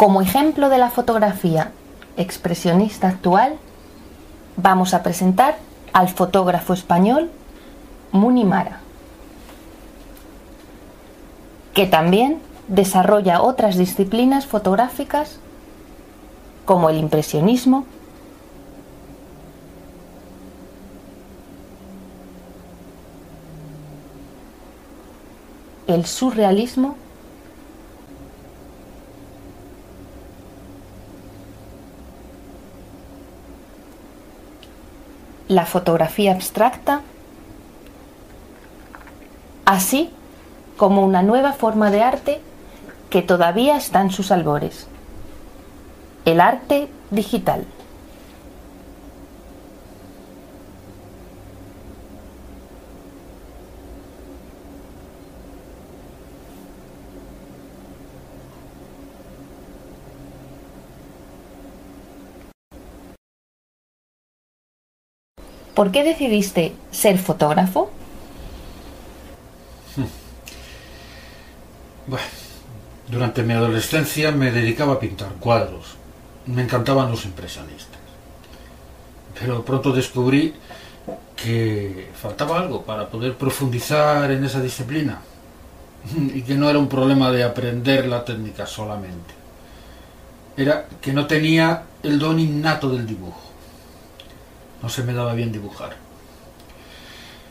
Como ejemplo de la fotografía expresionista actual, vamos a presentar al fotógrafo español Muni Mara, que también desarrolla otras disciplinas fotográficas como el impresionismo, el surrealismo la fotografía abstracta, así como una nueva forma de arte que todavía está en sus albores, el arte digital. ¿Por qué decidiste ser fotógrafo? Bueno, durante mi adolescencia me dedicaba a pintar cuadros. Me encantaban los impresionistas. Pero pronto descubrí que faltaba algo para poder profundizar en esa disciplina y que no era un problema de aprender la técnica solamente. Era que no tenía el don innato del dibujo. No se me daba bien dibujar.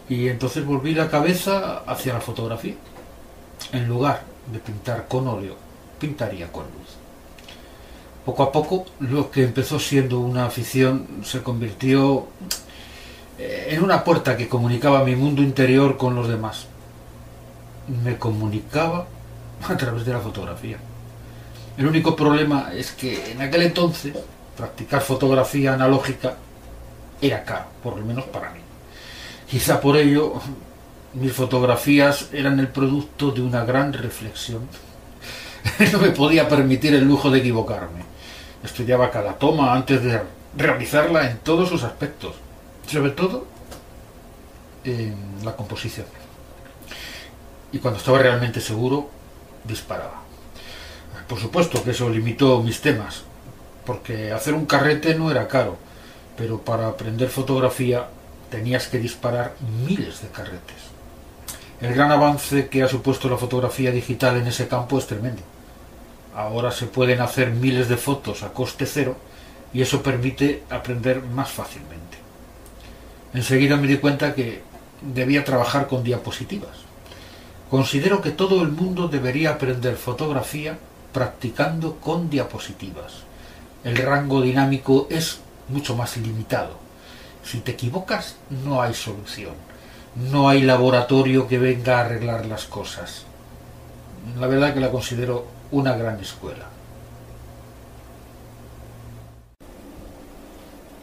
Y entonces volví la cabeza hacia la fotografía. En lugar de pintar con óleo, pintaría con luz. Poco a poco, lo que empezó siendo una afición se convirtió en una puerta que comunicaba mi mundo interior con los demás. Me comunicaba a través de la fotografía. El único problema es que en aquel entonces practicar fotografía analógica era caro, por lo menos para mí. Quizá por ello mis fotografías eran el producto de una gran reflexión. No me podía permitir el lujo de equivocarme. Estudiaba cada toma antes de realizarla en todos sus aspectos, sobre todo en la composición. Y cuando estaba realmente seguro, disparaba. Por supuesto que eso limitó mis temas, porque hacer un carrete no era caro, pero para aprender fotografía tenías que disparar miles de carretes. El gran avance que ha supuesto la fotografía digital en ese campo es tremendo. Ahora se pueden hacer miles de fotos a coste cero y eso permite aprender más fácilmente. Enseguida me di cuenta que debía trabajar con diapositivas. Considero que todo el mundo debería aprender fotografía practicando con diapositivas. El rango dinámico es mucho más limitado. Si te equivocas, no hay solución. No hay laboratorio que venga a arreglar las cosas. La verdad que la considero una gran escuela.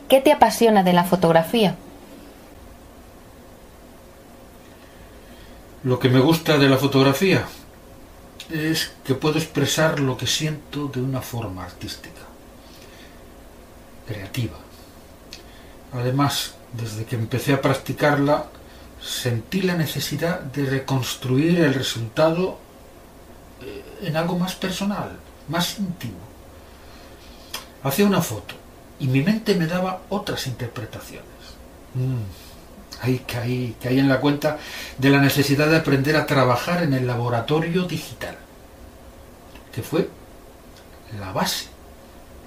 ¿Qué te apasiona de la fotografía? Lo que me gusta de la fotografía es que puedo expresar lo que siento de una forma artística, creativa. Además, desde que empecé a practicarla, sentí la necesidad de reconstruir el resultado en algo más personal, más íntimo. Hacía una foto y mi mente me daba otras interpretaciones. Ahí caí en la cuenta de la necesidad de aprender a trabajar en el laboratorio digital, que fue la base,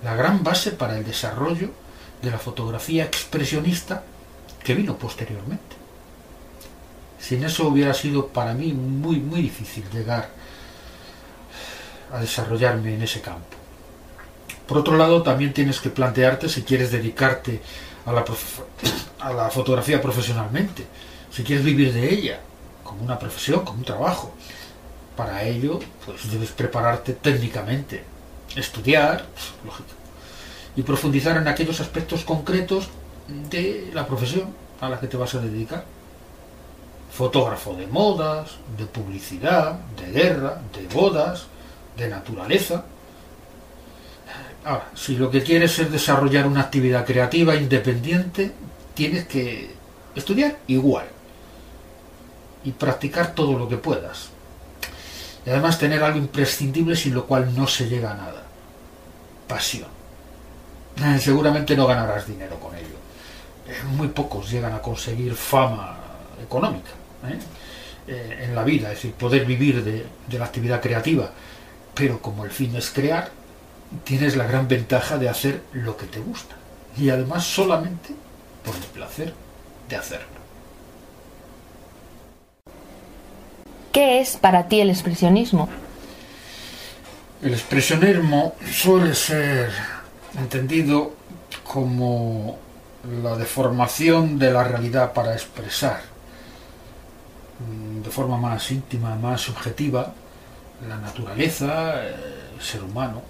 la gran base para el desarrollo de la fotografía expresionista que vino posteriormente. Sin eso hubiera sido para mí muy difícil llegar a desarrollarme en ese campo. Por otro lado, también tienes que plantearte si quieres dedicarte a la fotografía profesionalmente, si quieres vivir de ella, como una profesión, como un trabajo. Para ello, pues debes prepararte técnicamente, estudiar, lógico, y profundizar en aquellos aspectos concretos de la profesión a la que te vas a dedicar. Fotógrafo de modas, de publicidad, de guerra, de bodas, de naturaleza. Ahora, si lo que quieres es desarrollar una actividad creativa independiente, tienes que estudiar igual y practicar todo lo que puedas. Y además tener algo imprescindible sin lo cual no se llega a nada. pasión. Seguramente no ganarás dinero con ello. Muy pocos llegan a conseguir fama económica en la vida, es decir, poder vivir de la actividad creativa. Pero como el fin es crear, tienes la gran ventaja de hacer lo que te gusta. Y además solamente por el placer de hacerlo. ¿Qué es para ti el expresionismo? El expresionismo suele ser entendido como la deformación de la realidad para expresar de forma más íntima, más subjetiva, la naturaleza, el ser humano,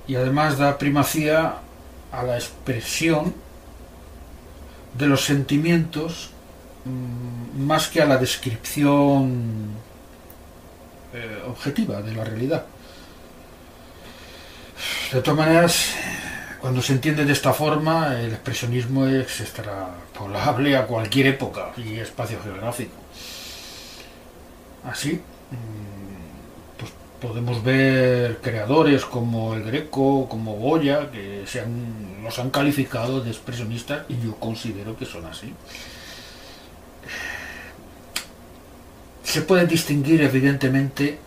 y además da primacía a la expresión de los sentimientos más que a la descripción objetiva de la realidad. De todas maneras, cuando se entiende de esta forma, el expresionismo es extrapolable a cualquier época y espacio geográfico. Así, pues podemos ver creadores como el Greco, como Goya, que los han calificado de expresionistas, y yo considero que son así. Se puede distinguir evidentemente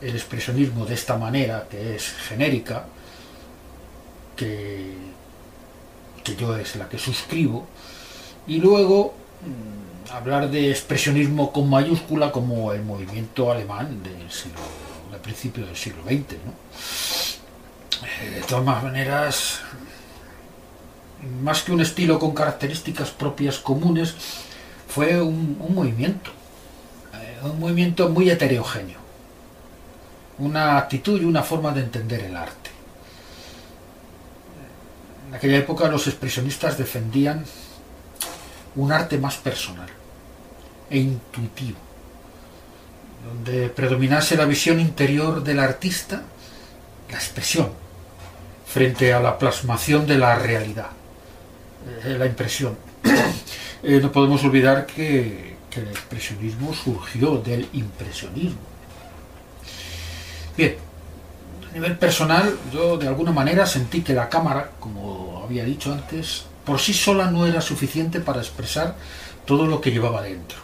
el expresionismo de esta manera, que es genérica, que yo es la que suscribo, y luego hablar de expresionismo con mayúscula como el movimiento alemán de principio del siglo XX, ¿no? De todas maneras, más que un estilo con características propias comunes, fue un movimiento muy heterogéneo, una actitud y una forma de entender el arte. En aquella época los expresionistas defendían un arte más personal e intuitivo, donde predominase la visión interior del artista, la expresión, frente a la plasmación de la realidad, la impresión. No podemos olvidar que el expresionismo surgió del impresionismo. Bien, a nivel personal, yo de alguna manera sentí que la cámara, como había dicho antes, por sí sola no era suficiente para expresar todo lo que llevaba dentro.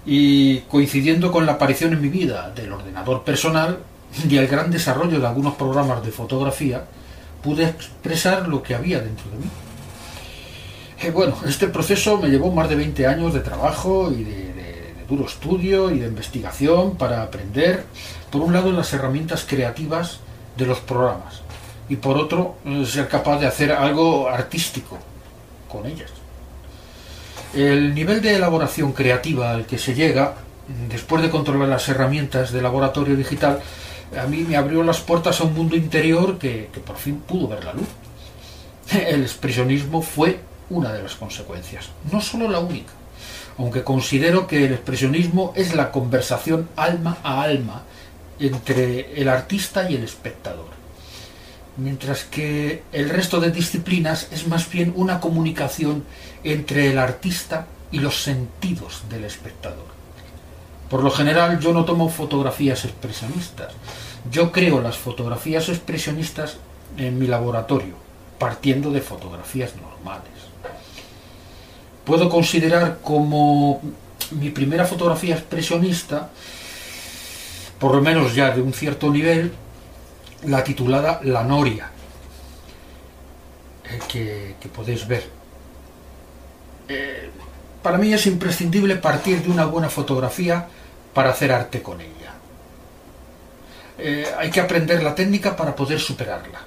Y coincidiendo con la aparición en mi vida del ordenador personal y el gran desarrollo de algunos programas de fotografía, pude expresar lo que había dentro de mí. Bueno, este proceso me llevó más de 20 años de trabajo y de duro estudio y de investigación para aprender, por un lado, las herramientas creativas de los programas, y por otro, ser capaz de hacer algo artístico con ellas. El nivel de elaboración creativa al que se llega, después de controlar las herramientas de laboratorio digital, a mí me abrió las puertas a un mundo interior que por fin pudo ver la luz. El expresionismo fue una de las consecuencias, no solo la única, aunque considero que el expresionismo es la conversación alma a alma entre el artista y el espectador, mientras que el resto de disciplinas es más bien una comunicación entre el artista y los sentidos del espectador. Por lo general, yo no tomo fotografías expresionistas, yo creo las fotografías expresionistas en mi laboratorio, partiendo de fotografías normales. Puedo considerar como mi primera fotografía expresionista, por lo menos ya de un cierto nivel, la titulada La Noria, que podéis ver. Para mí es imprescindible partir de una buena fotografía para hacer arte con ella. Hay que aprender la técnica para poder superarla.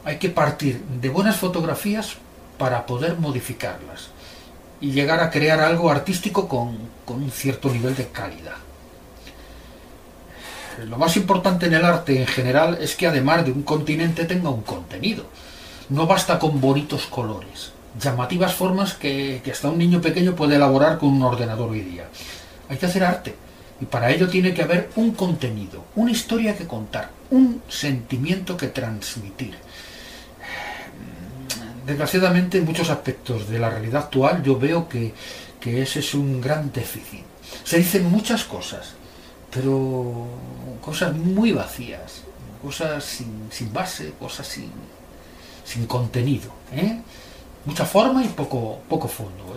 Hay que partir de buenas fotografías para poder modificarlas y llegar a crear algo artístico con un cierto nivel de calidad. Lo más importante en el arte en general es que además de un continente tenga un contenido. No basta con bonitos colores, llamativas formas que hasta un niño pequeño puede elaborar con un ordenador hoy día. Hay que hacer arte, y para ello tiene que haber un contenido, una historia que contar, un sentimiento que transmitir. Desgraciadamente, en muchos aspectos de la realidad actual yo veo que ese es un gran déficit. Se dicen muchas cosas, pero cosas muy vacías, cosas sin base, cosas sin contenido, ¿eh? Mucha forma y poco fondo.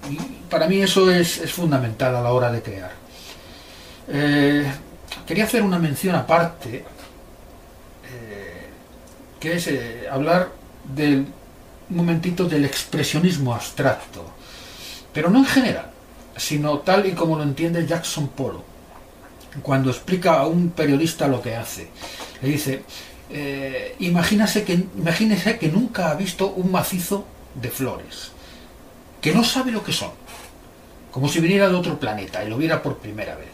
Y para mí eso es fundamental a la hora de crear. Quería hacer una mención aparte, que es hablar un momentito del expresionismo abstracto, pero no en general, sino tal y como lo entiende Jackson Pollock, cuando explica a un periodista lo que hace. Le dice, imagínese que nunca ha visto un macizo de flores, que no sabe lo que son, como si viniera de otro planeta y lo viera por primera vez.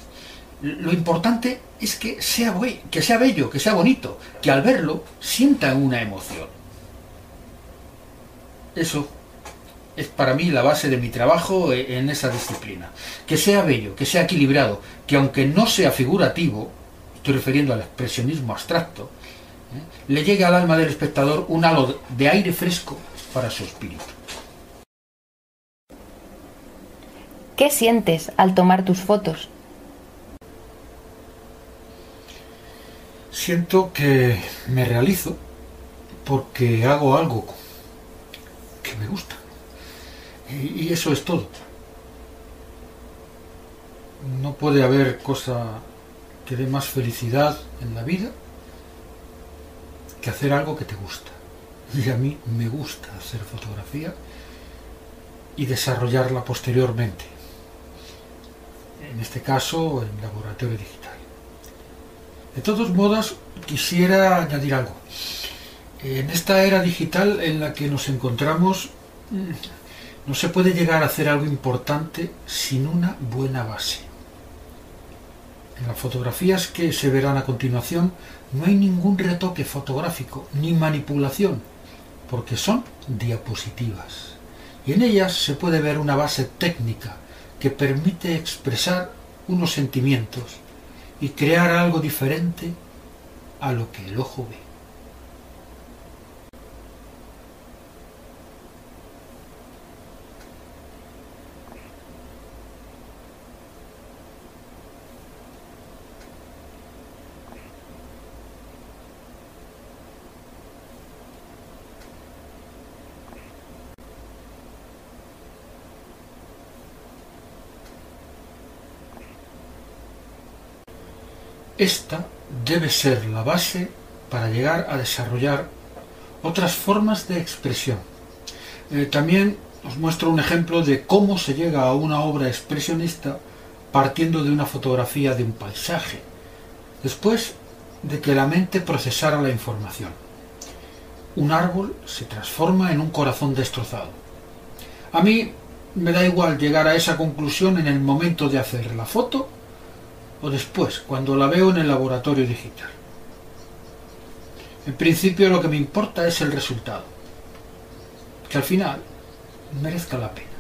Lo importante es que sea bello, que sea bonito, que al verlo sienta una emoción. Eso es para mí la base de mi trabajo en esa disciplina. Que sea bello, que sea equilibrado, que aunque no sea figurativo, estoy refiriendo al expresionismo abstracto, le llegue al alma del espectador un halo de aire fresco para su espíritu. ¿Qué sientes al tomar tus fotos? Siento que me realizo porque hago algo que me gusta. Y eso es todo. No puede haber cosa que dé más felicidad en la vida que hacer algo que te gusta. Y a mí me gusta hacer fotografía y desarrollarla posteriormente. En este caso, en laboratorio digital. De todos modos, quisiera añadir algo. En esta era digital en la que nos encontramos, no se puede llegar a hacer algo importante sin una buena base. En las fotografías que se verán a continuación no hay ningún retoque fotográfico ni manipulación, porque son diapositivas. Y en ellas se puede ver una base técnica que permite expresar unos sentimientos y crear algo diferente a lo que el ojo ve. Esta debe ser la base para llegar a desarrollar otras formas de expresión. También os muestro un ejemplo de cómo se llega a una obra expresionista partiendo de una fotografía de un paisaje, después de que la mente procesara la información. Un árbol se transforma en un corazón destrozado. A mí me da igual llegar a esa conclusión en el momento de hacer la foto o después, cuando la veo en el laboratorio digital. En principio lo que me importa es el resultado, que al final merezca la pena.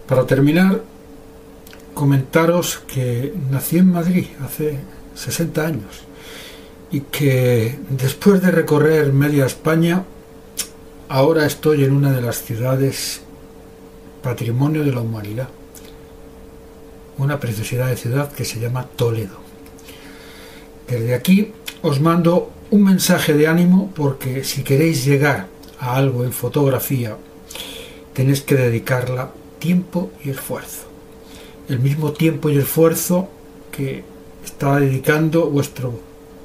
Para terminar, comentaros que nací en Madrid hace 60 años y que después de recorrer media España, ahora estoy en una de las ciudades Patrimonio de la Humanidad, una preciosidad de ciudad que se llama Toledo. Desde aquí os mando un mensaje de ánimo, porque si queréis llegar a algo en fotografía, tenéis que dedicarla tiempo y esfuerzo. El mismo tiempo y esfuerzo que está dedicando vuestro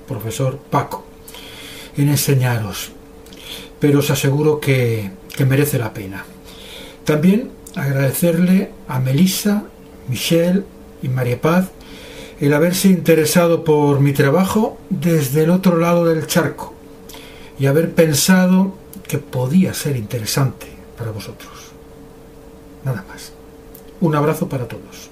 profesor Paco en enseñaros. Pero os aseguro que merece la pena. También agradecerle a Melissa, Michelle y María Paz el haberse interesado por mi trabajo desde el otro lado del charco y haber pensado que podía ser interesante para vosotros. Nada más. Un abrazo para todos.